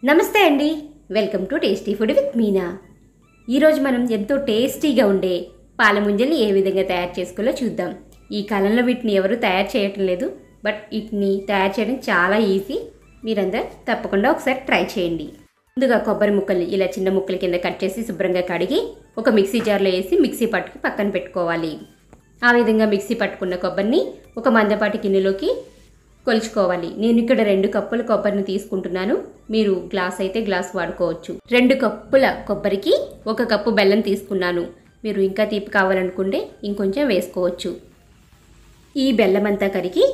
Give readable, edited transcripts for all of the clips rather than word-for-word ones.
నమస్తే అండి, welcome to tasty food with Meena. ఈరోజు మనం ఎంతో టేస్టీగా ఉండే పాలముంజల్ని ఏ విధంగా తయారు చేసుకోవాలో చూద్దాం. ఈ కాలంలో వీటిని ఎవరు తయారు చేయటం లేదు, బట్ వీటిని తయారు చేయడం చాలా ఈజీ. మీరందరూ తప్పకుండా ఒకసారి ట్రై చేయండి. ముందుగా కొబ్బరి ముక్కల్ని ఇలా చిన్న ముక్కల కింద కట్ చేసి శుభ్రంగా కడిగి ఒక మిక్సీ జార్లో వేసి మిక్సీ పట్టుకు పక్కన పెట్టుకోవాలి. ఆ విధంగా మిక్సీ పట్టుకున్న కొబ్బరిని ఒక మందపాటి గిన్నెలోకి కొలుచుకోవాలి. నేను ఇక్కడ 2 కప్పుల కొబ్బరిని తీసుకుంటున్నాను. మీరు గ్లాస్ అయితే గ్లాస్ వాడుకోవచ్చు. 2 కప్పుల కొబ్బరికి 1 కప్పు బెల్లం తీసుకున్నాను. మీరు ఇంకా తీపి కావాలనుకుంటే ఇంకొంచెం వేసుకోవచ్చు. ఈ బెల్లం అంతా కరిగి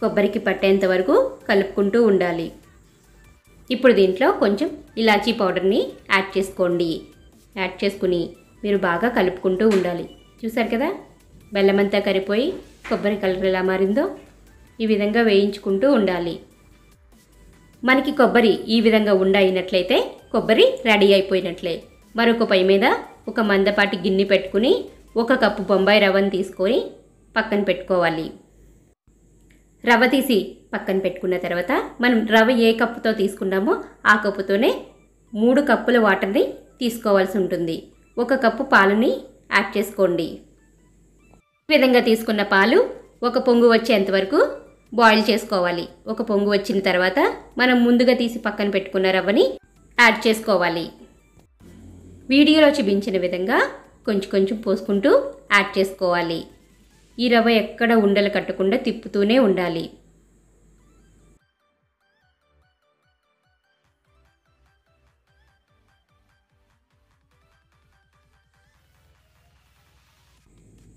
కొబ్బరికి పట్టేంత వరకు కలుపుకుంటూ ఉండాలి. ఇప్పుడు దీంట్లో కొంచెం ఇలాచీ పౌడర్ని యాడ్ చేసుకోండి. యాడ్ చేసుకుని మీరు బాగా కలుపుకుంటూ ఉండాలి. చూసారు కదా, బెల్లం అంతా కరిగిపోయి కొబ్బరి కలర్ ఎలా మారిందో ఈ విధంగా వేయించుకుంటూ ఉండాలి. మనకి కొబ్బరి ఈ విధంగా అయినట్లయితే కొబ్బరి రెడీ అయిపోయినట్లే. మరొక పై మీద ఒక మందపాటి గిన్నె పెట్టుకుని 1 కప్పు బొంబాయి రవ్వను తీసుకొని పక్కన పెట్టుకోవాలి. రవ్వ తీసి పక్కన పెట్టుకున్న తర్వాత మనం రవ్వ ఏ కప్పుతో తీసుకున్నామో ఆ కప్పుతోనే 3 కప్పుల వాటర్ని తీసుకోవాల్సి ఉంటుంది. 1 కప్పు పాలని యాడ్ చేసుకోండి. ఈ విధంగా తీసుకున్న పాలు 1 పొంగు వచ్చేంత వరకు బాయిల్ చేసుకోవాలి. 1 పొంగు వచ్చిన తర్వాత మనం ముందుగా తీసి పక్కన పెట్టుకున్న రవ్వని యాడ్ చేసుకోవాలి. వీడియోలో చూపించిన విధంగా కొంచెం కొంచెం పోసుకుంటూ యాడ్ చేసుకోవాలి. ఈ రవ్వ ఎక్కడ ఉండలు కట్టకుండా తిప్పుతూనే ఉండాలి.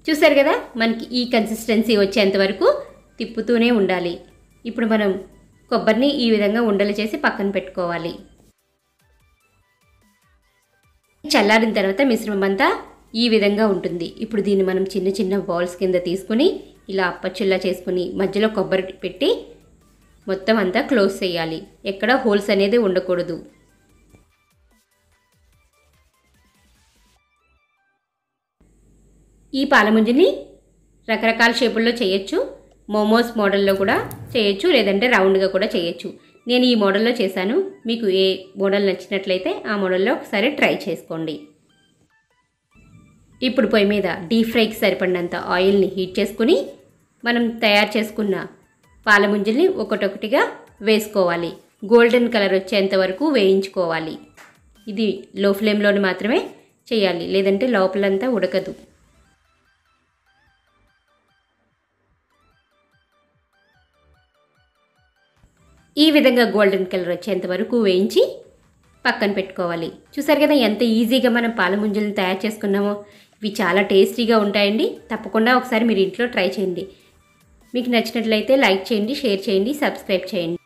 చూసారు కదా, మనకి ఈ కన్సిస్టెన్సీ వచ్చేంత వరకు తిప్పుతూనే ఉండాలి. ఇప్పుడు మనం కొబ్బరిని ఈ విధంగా ఉండలు చేసి పక్కన పెట్టుకోవాలి. చల్లారిన తర్వాత మిశ్రమం అంతా ఈ విధంగా ఉంటుంది. ఇప్పుడు దీన్ని మనం చిన్న చిన్న బాల్స్ కింద తీసుకుని ఇలా అప్పచ్చుల్లా చేసుకుని మధ్యలో కొబ్బరి పెట్టి మొత్తం అంతా క్లోజ్ చేయాలి. ఎక్కడ హోల్స్ అనేది ఉండకూడదు. ఈ పాలముంజని రకరకాల షేపుల్లో చేయొచ్చు. మోమోస్ మోడల్లో కూడా చేయొచ్చు, లేదంటే రౌండ్గా కూడా చేయొచ్చు. నేను ఈ మోడల్లో చేశాను. మీకు ఏ మోడల్ నచ్చినట్లయితే ఆ మోడల్లో ఒకసారి ట్రై చేసుకోండి. ఇప్పుడు పొయ్యి మీద డీప్ ఫ్రైకి సరిపడినంత ఆయిల్ని హీట్ చేసుకుని మనం తయారు చేసుకున్న పాలముంజల్ని ఒక్కొక్కటిగా వేసుకోవాలి. గోల్డెన్ కలర్ వచ్చేంత వరకు వేయించుకోవాలి. ఇది లో ఫ్లేమ్లోని మాత్రమే చేయాలి, లేదంటే లోపలంతా ఉడకదు. ఈ విధంగా గోల్డెన్ కలర్ వచ్చేంత వరకు వేయించి పక్కన పెట్టుకోవాలి. చూసారు కదా ఎంత ఈజీగా మనం పాలముంజలను తయారు చేసుకున్నామో. ఇవి చాలా టేస్టీగా ఉంటాయండి. తప్పకుండా ఒకసారి మీరు ఇంట్లో ట్రై చేయండి. మీకు నచ్చినట్లయితే లైక్ చేయండి, షేర్ చేయండి, సబ్స్క్రైబ్ చేయండి.